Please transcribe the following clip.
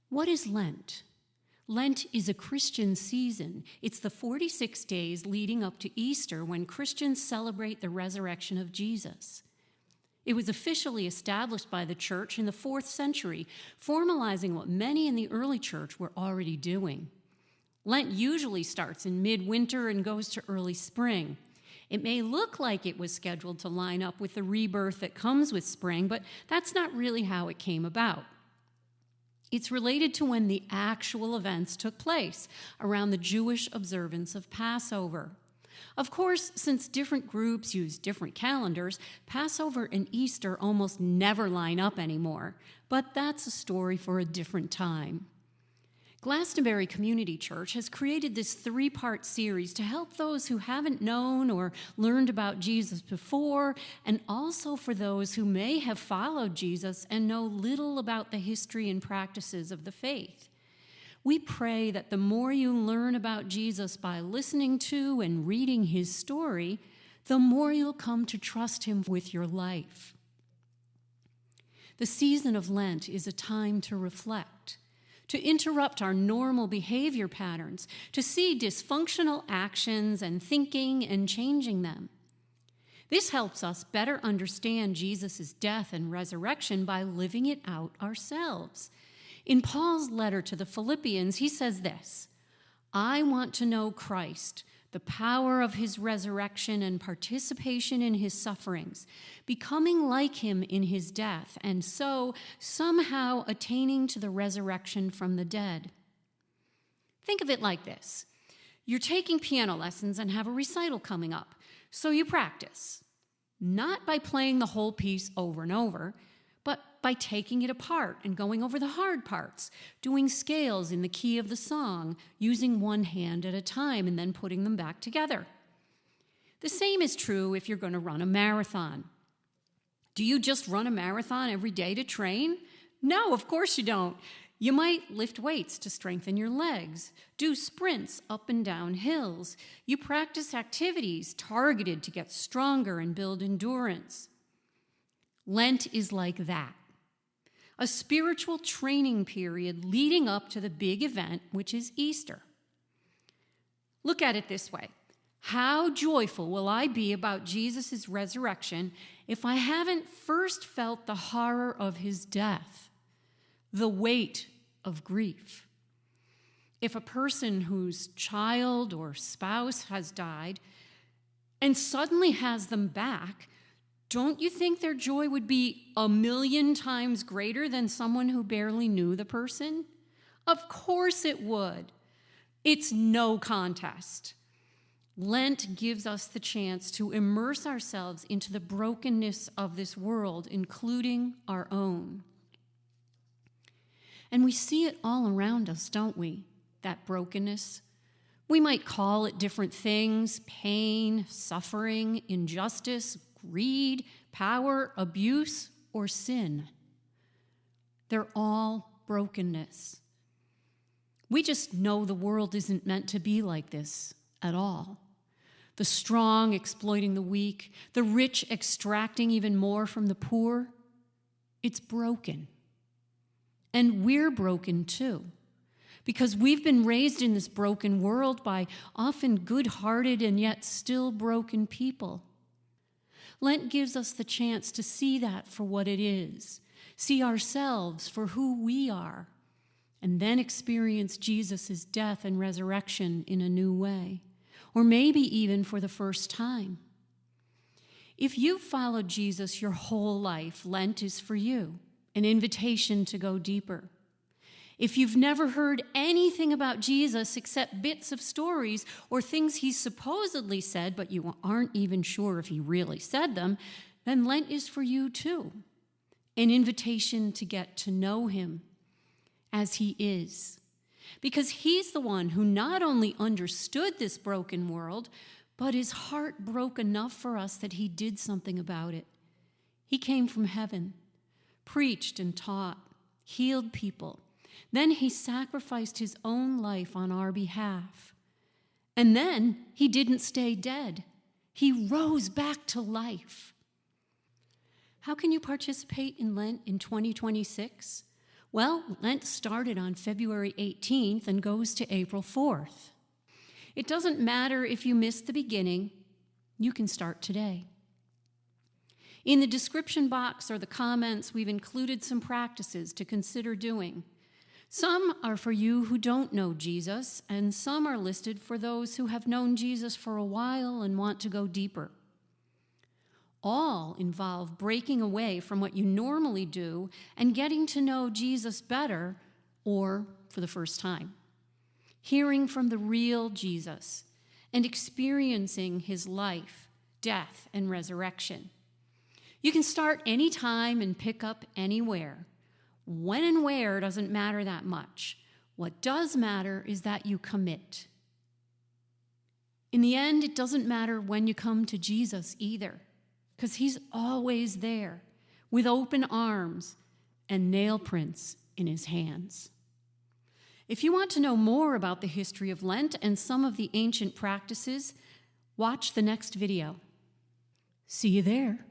What is Lent? Lent is a Christian season. It's the 46 days leading up to Easter when Christians celebrate the resurrection of Jesus. It was officially established by the church in the 4th century, formalizing what many in the early church were already doing. Lent usually starts in midwinter and goes to early spring. It may look like it was scheduled to line up with the rebirth that comes with spring, but that's not really how it came about. It's related to when the actual events took place, around the Jewish observance of Passover. Of course, since different groups use different calendars, Passover and Easter almost never line up anymore, but that's a story for a different time. Glastonbury Community Church has created this 3-part series to help those who haven't known or learned about Jesus before, and also for those who may have followed Jesus and know little about the history and practices of the faith. We pray that the more you learn about Jesus by listening to and reading his story, the more you'll come to trust him with your life. The season of Lent is a time to reflect, to interrupt our normal behavior patterns, to see dysfunctional actions and thinking and changing them. This helps us better understand Jesus' death and resurrection by living it out ourselves. In Paul's letter to the Philippians, he says this, "I want to know Christ, the power of his resurrection and participation in his sufferings, becoming like him in his death, and so somehow attaining to the resurrection from the dead." Think of it like this. You're taking piano lessons and have a recital coming up, so you practice. Not by playing the whole piece over and over, but by taking it apart and going over the hard parts, doing scales in the key of the song, using one hand at a time and then putting them back together. The same is true if you're going to run a marathon. Do you just run a marathon every day to train? No, of course you don't. You might lift weights to strengthen your legs, do sprints up and down hills. You practice activities targeted to get stronger and build endurance. Lent is like that, a spiritual training period leading up to the big event, which is Easter. Look at it this way. How joyful will I be about Jesus' resurrection if I haven't first felt the horror of his death, the weight of grief? If a person whose child or spouse has died and suddenly has them back, don't you think their joy would be 1,000,000 times greater than someone who barely knew the person? Of course it would. It's no contest. Lent gives us the chance to immerse ourselves into the brokenness of this world, including our own. And we see it all around us, don't we? That brokenness. We might call it different things: pain, suffering, injustice, greed, power, abuse, or sin. They're all brokenness. We just know the world isn't meant to be like this at all. The strong exploiting the weak, the rich extracting even more from the poor. It's broken. And we're broken too, because we've been raised in this broken world by often good-hearted and yet still broken people. Lent gives us the chance to see that for what it is, see ourselves for who we are, and then experience Jesus' death and resurrection in a new way, or maybe even for the first time. If you've followed Jesus your whole life, Lent is for you, an invitation to go deeper. If you've never heard anything about Jesus except bits of stories or things he supposedly said, but you aren't even sure if he really said them, then Lent is for you too. An invitation to get to know him as he is. Because he's the one who not only understood this broken world, but his heart broke enough for us that he did something about it. He came from heaven, preached and taught, healed people. Then he sacrificed his own life on our behalf. And then he didn't stay dead. He rose back to life. How can you participate in Lent in 2026? Well, Lent started on February 18th and goes to April 4th. It doesn't matter if you missed the beginning, you can start today. In the description box or the comments, we've included some practices to consider doing. Some are for you who don't know Jesus, and some are listed for those who have known Jesus for a while and want to go deeper. All involve breaking away from what you normally do and getting to know Jesus better, or for the first time. Hearing from the real Jesus and experiencing his life, death, and resurrection. You can start anytime and pick up anywhere. When and where doesn't matter that much. What does matter is that you commit. In the end, it doesn't matter when you come to Jesus either, because he's always there with open arms and nail prints in his hands. If you want to know more about the history of Lent and some of the ancient practices, watch the next video. See you there.